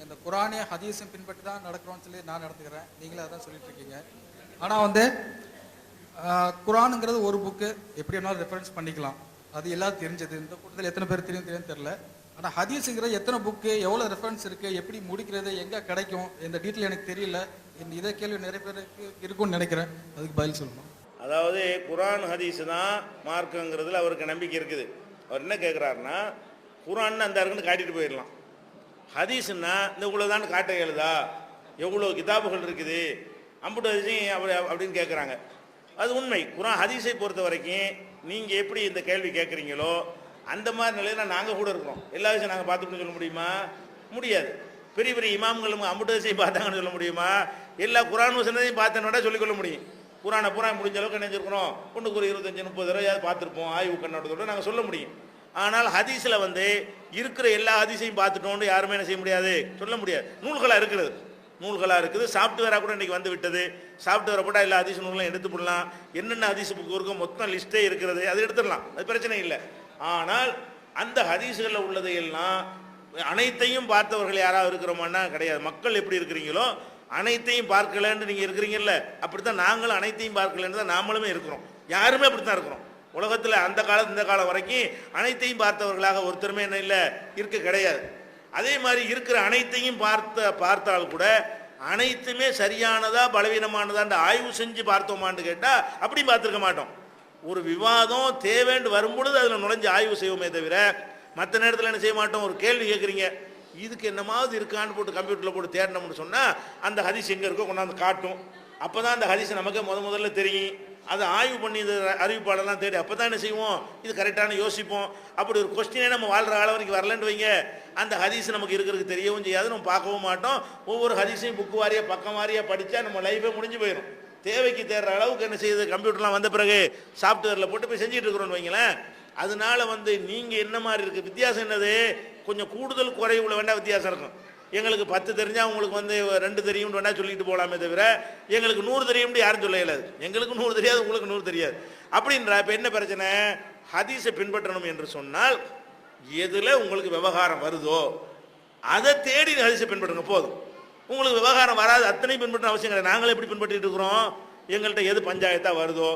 இந்த குரானே ஹதீஸும் பின்பற்றி தான் நடக்கிறோம்னு சொல்லி நான் நடந்துக்கிறேன், நீங்களே அதான் சொல்லிட்டு இருக்கீங்க. ஆனால் வந்து குரானுங்கிறது ஒரு புக்கு எப்படி வேணாலும் ரெஃபரன்ஸ் பண்ணிக்கலாம், அது எல்லாரும் தெரிஞ்சது. இந்த கூட்டத்தில் எத்தனை பேர் தெரியும் தெரியல. ஆனால் ஹதீஸுங்கிறது எத்தனை புக்கு, எவ்வளோ ரெஃபரன்ஸ் இருக்குது, எப்படி முடிக்கிறது, எங்கே கிடைக்கும், இந்த டீட்டெயில் எனக்கு தெரியல. இதை கேள்வி நிறைய பேருக்கு இருக்கும்னு நினைக்கிறேன், அதுக்கு பதில் சொல்லணும். அதாவது குரான் ஹதீஸ் தான் மார்க்குங்கிறதுல அவருக்கு நம்பிக்கை இருக்குது. அவர் என்ன கேட்குறாருன்னா, குரான் அந்த இருக்குன்னு காட்டிட்டு போயிடலாம், ஹதீஸ்னா இந்த இவ்வளோ தான் காட்ட எழுதா, எவ்வளோ கிதாபுகள் இருக்குது அம்புட்டு ஹதீஸையும் அப்படின்னு கேட்குறாங்க. அது உண்மை. குரான் ஹதீஸை பொறுத்த வரைக்கும் நீங்கள் எப்படி இந்த கேள்வி கேட்குறீங்களோ அந்த மாதிரி நிலையில் நாங்கள் கூட இருக்கிறோம். எல்லா விஷயம் நாங்கள் பார்த்துட்டு சொல்ல முடியுமா? முடியாது. பெரிய பெரிய இமாம்களும் அம்புட்டு ஹதீஸையும் பார்த்தாங்கன்னு சொல்ல முடியுமா? எல்லா குரான் வசனத்தையும் பார்த்தேன்னோட சொல்லிக்கொள்ள முடியும். குரானை பூரா முடிஞ்ச அளவுக்கு நினைஞ்சிருக்கிறோம், ஒன்றுக்கு ஒரு 25-30 தடவையாவது பார்த்துருப்போம், ஆய்வு கண்ணோட்டத்தோடு நாங்கள் சொல்ல முடியும். ஆனால் ஹதீஸில் வந்து இருக்கிற எல்லா ஹதீஸையும் பார்த்துட்டோன்னு யாருமே என்ன செய்ய முடியாது, சொல்ல முடியாது. நூல்களாக இருக்கிறது, நூல்களாக இருக்குது. சாஃப்ட்வேராக கூட இன்றைக்கி வந்து விட்டது. சாஃப்ட்வேரை போட்டால் எல்லா ஹதீஸ் நூல்களும் எடுத்து போடலாம். என்னென்ன ஹதீஸ் புக்கு இருக்கும் மொத்தம் லிஸ்ட்டே இருக்கிறது, அது எடுத்துடலாம், அது பிரச்சனை இல்லை. ஆனால் அந்த ஹதீஸுகளில் உள்ளதை எல்லாம் அனைத்தையும் பார்த்தவர்கள் யாராவது இருக்கிறோமான்னா கிடையாது. மக்கள் எப்படி இருக்கிறீங்களோ அனைத்தையும் பார்க்கலன்னு நீங்கள் இருக்கிறீங்கல்ல, அப்படித்தான் நாங்களும் அனைத்தையும் பார்க்கலன்னு தான் நாமளுமே இருக்கிறோம். யாருமே அப்படித்தான் இருக்கிறோம். உலகத்தில் அந்த காலம் இந்த காலம் வரைக்கும் அனைத்தையும் பார்த்தவர்களாக ஒருத்தருமே என்ன இல்லை, இருக்க கிடையாது. அதே மாதிரி இருக்கிற அனைத்தையும் பார்த்தால் கூட அனைத்துமே சரியானதா பலவீனமானதான்னு ஆய்வு செஞ்சு பார்த்தோமான்னு கேட்டால் அப்படியும் பார்த்துருக்க மாட்டோம். ஒரு விவாதம் தேவைன்னு வரும்பொழுது அதில் நுழைஞ்சு ஆய்வு செய்வோமே தவிர மற்ற நேரத்தில் என்ன செய்ய மாட்டோம். ஒரு கேள்வி கேட்குறீங்க, இதுக்கு என்னமாவது இருக்கான்னு போட்டு கம்ப்யூட்டரில் போட்டு தேடணும்னு சொன்னால் அந்த ஹதீஸ் எங்கே இருக்கோ கொண்டாந்து காட்டும். அப்போ தான் அந்த ஹதீஸ் நமக்கு முதல்ல தெரியும். அதை ஆய்வு பண்ணி இது அறிவிப்பாளர்லாம் தேடி அப்போ தான் என்ன செய்வோம், இது கரெக்டான யோசிப்போம். அப்படி ஒரு கொஸ்டினே நம்ம வாழ்கிற காலம் வரைக்கும் வரலன்னு வைங்க, அந்த ஹதீஸ் நமக்கு இருக்கிறதுக்கு தெரியவும் செய்யாது, நம்ம பார்க்கவும் மாட்டோம். ஒவ்வொரு ஹதீஸையும் புக்கு வாரியாக பக்கம் வாரியாக படித்தா நம்ம லைஃபே முடிஞ்சு போயிடும். தேவைக்கு தேடுற அளவுக்கு என்ன செய்யுது, கம்ப்யூட்டர்லாம் வந்த பிறகு சாஃப்ட்வேரில் போட்டு போய் செஞ்சுட்டு இருக்கிறோன்னு வைங்களேன். அதனால வந்து நீங்கள் என்ன மாதிரி இருக்குது, வித்தியாசம் என்னது, கொஞ்சம் கூடுதல் குறைவுல வேண்டாம் வித்தியாசம் இருக்கும். எங்களுக்கு 10 தெரிஞ்சால் உங்களுக்கு வந்து 2 தெரியும்னு வேணா சொல்லிட்டு போகலாமே தவிர எங்களுக்கு 100 தெரியும்னு யாரும் சொல்ல இயலாது. எங்களுக்கு 100 தெரியாது, உங்களுக்கு 100 தெரியாது அப்படின்ற. இப்போ என்ன பிரச்சனை, ஹதீஸை பின்பற்றணும் என்று சொன்னால் எதில் உங்களுக்கு விவகாரம் வருதோ அதை தேடி ஹதீஸை பின்பற்றுங்க போதும். உங்களுக்கு விவகாரம் வராது அத்தனை பின்பற்ற அவசியம் கிடையாது. நாங்களே எப்படி பின்பற்றிட்டு இருக்கிறோம், எங்கள்கிட்ட எது பஞ்சாயத்தாக வருதோ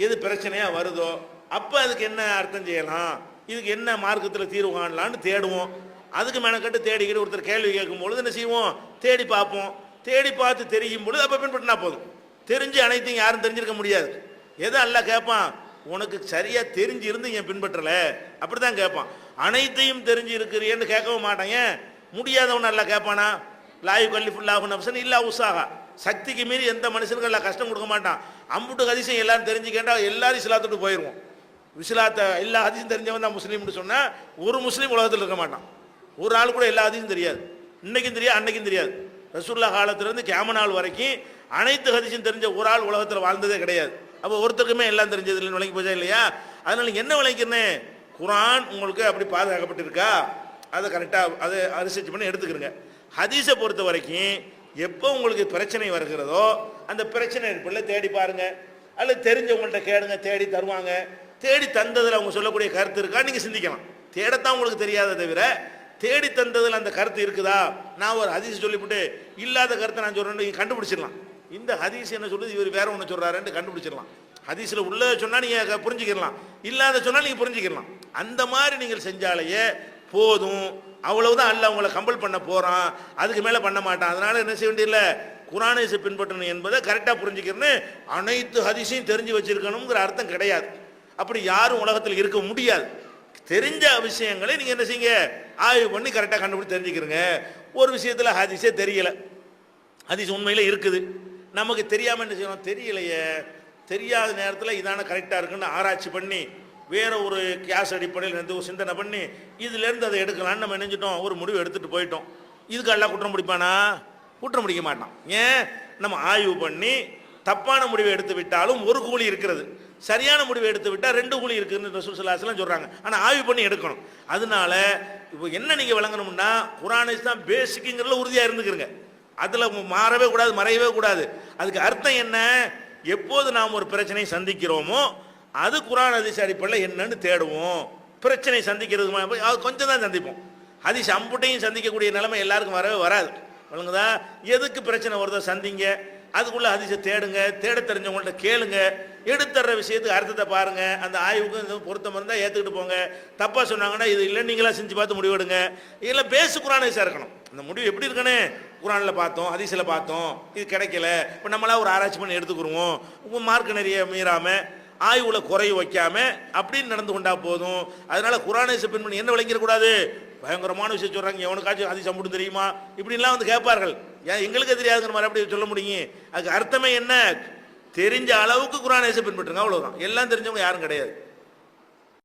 எது பிரச்சனையாக வருதோ அப்போ அதுக்கு என்ன அர்த்தம் செய்யலாம், இதுக்கு என்ன மார்க்கத்தில் தீர்வு காணலான்னு தேடுவோம். அதுக்கு மெனக்கட்டு தேடிக்கிட்டு ஒருத்தர் கேள்வி கேட்கும் பொழுது என்ன செய்வோம், தேடி பார்ப்போம். தேடி பார்த்து தெரியும் பொழுது அப்போ பின்பற்றினா போதும். தெரிஞ்சு அனைத்தையும் யாரும் தெரிஞ்சிருக்க முடியாது. எதை அல்ல கேட்பான், உனக்கு சரியாக தெரிஞ்சு இருந்து என் பின்பற்றலை அப்படி தான் கேட்பான். அனைத்தையும் தெரிஞ்சு இருக்கிறேன்னு கேட்கவும் மாட்டாங்க. முடியாதவன் அல்ல கேட்பானா, லாயு கல்லிஃபுல்லாஹு நஃப்ஸன் இல்லா உஸாஹா, சக்திக்கு மீறி எந்த மனுஷனுக்கும் எல்லாம் கஷ்டம் கொடுக்க மாட்டான். அம்புட்டு ஹதீஸையும் எல்லாரும் தெரிஞ்சுக்கிட்டா எல்லாரும் இஸ்லாத்துட்டு போயிடுவோம். இஸ்லாத்தை எல்லா ஹதீஸும் தெரிஞ்சவன் தான் முஸ்லீம்னு சொன்னால் ஒரு முஸ்லீம் உலகத்தில் இருக்க மாட்டான். ஒரு ஆள் கூட எல்லா ஹதீஸும் தெரியாது, இன்னைக்கும் தெரியாது அன்னைக்கும் தெரியாது. ரசூலுல்லாஹ் காலத்திலிருந்து கியாமத் நாள் வரைக்கும் அனைத்து ஹதீஸும் தெரிஞ்ச ஒரு ஆள் உலகத்தில் வாழ்ந்ததே கிடையாது. அப்போ ஒருத்தருக்குமே எல்லாம் தெரிஞ்சது இல்லைன்னு விளங்கி போச்சா இல்லையா? அதனால் நீங்கள் என்ன விளங்கிக்கிறேன், குரான் உங்களுக்கு அப்படி பாதுகாக்கப்பட்டிருக்கா அதை கரெக்டாக அதை ரிசர்ச் பண்ணி எடுத்துக்கிறங்க. ஹதீஸை பொறுத்த வரைக்கும் எப்போ உங்களுக்கு பிரச்சனை வருகிறதோ அந்த பிரச்சனை இருப்பில்ல தேடி பாருங்க, அல்லது தெரிஞ்சவங்கள்ட்ட கேளுங்க, தேடி தருவாங்க. தேடி தந்ததில் அவங்க சொல்லக்கூடிய கருத்து இருக்கா நீங்கள் சிந்திக்கலாம். தேடத்தான் உங்களுக்கு தெரியாத தவிர தேடி தந்ததில் அந்த கருத்து இருக்குதா. நான் ஒரு ஹதீஸ் சொல்லிவிட்டு இல்லாத கருத்தை நான் சொல்கிறேன்னு நீங்கள் கண்டுபிடிச்சிடலாம். இந்த ஹதீஸ் என்ன சொல்லுது, இவர் வேற ஒன்று சொல்கிறாருன்னு கண்டுபிடிச்சிடலாம். ஹதீஸில் உள்ளதை சொன்னால் நீங்கள் புரிஞ்சுக்கிடலாம், இல்லாத சொன்னால் நீங்கள் புரிஞ்சுக்கிடலாம். அந்த மாதிரி நீங்கள் செஞ்சாலேயே போதும். அவ்வளவுதான். அல்ல உங்களை கம்பல் பண்ண போகிறான், அதுக்கு மேலே பண்ண மாட்டான். அதனால் என்ன செய்ய வேண்டியதில்லை, குரானை பின்பற்றணும் என்பதை கரெக்டாக புரிஞ்சுக்கிறேன்னு அனைத்து ஹதீஸையும் தெரிஞ்சு வச்சிருக்கணுங்கிற அர்த்தம் கிடையாது. அப்படி யாரும் உலகத்தில் இருக்க முடியாது. தெரிஞ்ச விஷயங்களை நீங்கள் என்ன செய்யுங்க, ஆய்வு பண்ணி கரெக்டாக கண்டுபிடிச்சு தெரிஞ்சுக்கிறங்க. ஒரு விஷயத்தில் ஹதீஸே தெரியல, ஹதீஸ் உண்மையில் இருக்குது, நமக்கு தெரியாமல் என்ன செய்யணும், தெரியலையே, தெரியாத நேரத்தில் இதான கரெக்டாக இருக்குன்னு ஆராய்ச்சி பண்ணி வேற ஒரு கியாஸ் அடிப்படையில் இருந்து ஒரு சிந்தனை பண்ணி இதுலேருந்து அதை எடுக்கலான்னு நம்ம நினைஞ்சிட்டோம், ஒரு முடிவு எடுத்துகிட்டு போயிட்டோம். இதுக்கு எல்லாம் குற்றம் பிடிப்பானா? குற்றம் பிடிக்க மாட்டான். ஏன், நம்ம ஆய்வு பண்ணி தப்பான முடிவை எடுத்து விட்டாலும் ஒரு கூலி இருக்கிறது, சரியான முடிவை எடுத்து விட்டால் 2 கூலி இருக்குதுன்னு ரசூல் ஸல்லல்லாஹு அலைஹி வஸல்லம் சொல்கிறாங்க. ஆனால் ஆய்வு பண்ணி எடுக்கணும். அதனால இப்போ என்ன நீங்கள் விளங்கணும்னா, குர்ஆனை தான் பேசிக்குங்கிறதுல உறுதியாக இருந்துக்கிறங்க. அதில் மாறவே கூடாது, மறையவே கூடாது. அதுக்கு அர்த்தம் என்ன, எப்போது நாம் ஒரு பிரச்சனையை சந்திக்கிறோமோ அது குர்ஆன் ஹதீஸ் அடிப்படையில் என்னன்னு தேடுவோம். பிரச்சனை சந்திக்கிறதுக்கு கொஞ்சம் தான் சந்திப்போம். ஹதீஸ் அம்புட்டையும் சந்திக்கக்கூடிய நிலைமை எல்லாருக்கும் வரவே வராது. வழங்குதா? எதுக்கு பிரச்சனை வருதோ சந்திங்க, அதுக்குள்ள ஹதீஸை தேடுங்க, தேட தெரிஞ்சவங்கள்ட்ட கேளுங்க, எடுத்துற விஷயத்துக்கு அர்த்தத்தை பாருங்க, அந்த ஆய்வுக்கு இந்த பொருத்தம் இருந்தால் ஏற்றுக்கிட்டு போங்க. தப்பாக சொன்னாங்கன்னா இது இல்லை நீங்களா செஞ்சு பார்த்து முடிவெடுங்க. இதில் பேசு குரானை இருக்கணும். அந்த முடிவு எப்படி இருக்கணும்? குரானில் பார்த்தோம், ஹதீஸில் பார்த்தோம், இது கிடைக்கல, இப்போ நம்மளா ஒரு ஆராய்ச்சி பண்ணி எடுத்துக்கிடுவோம். உங்கள் மார்க் நிறைய மீறாமல் ஆய்வுல குறைய வைக்காம அப்படின்னு நடந்து கொண்டா போதும். அதனால குரானை பின்பற்றி என்ன விளங்கிடக்கூடாது, பயங்கரமான விஷயம் சொல்றாங்க, எவனுக்காச்சும் ஹதீஸ் மட்டும் தெரியுமா இப்படின்லாம் வந்து கேட்பார்கள். ஏன் எங்களுக்கு தெரியாதுங்கிற மாதிரி அப்படி சொல்ல முடியும்? அதுக்கு அர்த்தமே என்ன? தெரிஞ்ச அளவுக்கு குரானை பின்பற்றுங்க, அவ்வளவுதான். எல்லாம் தெரிஞ்சவங்க யாரும் கிடையாது.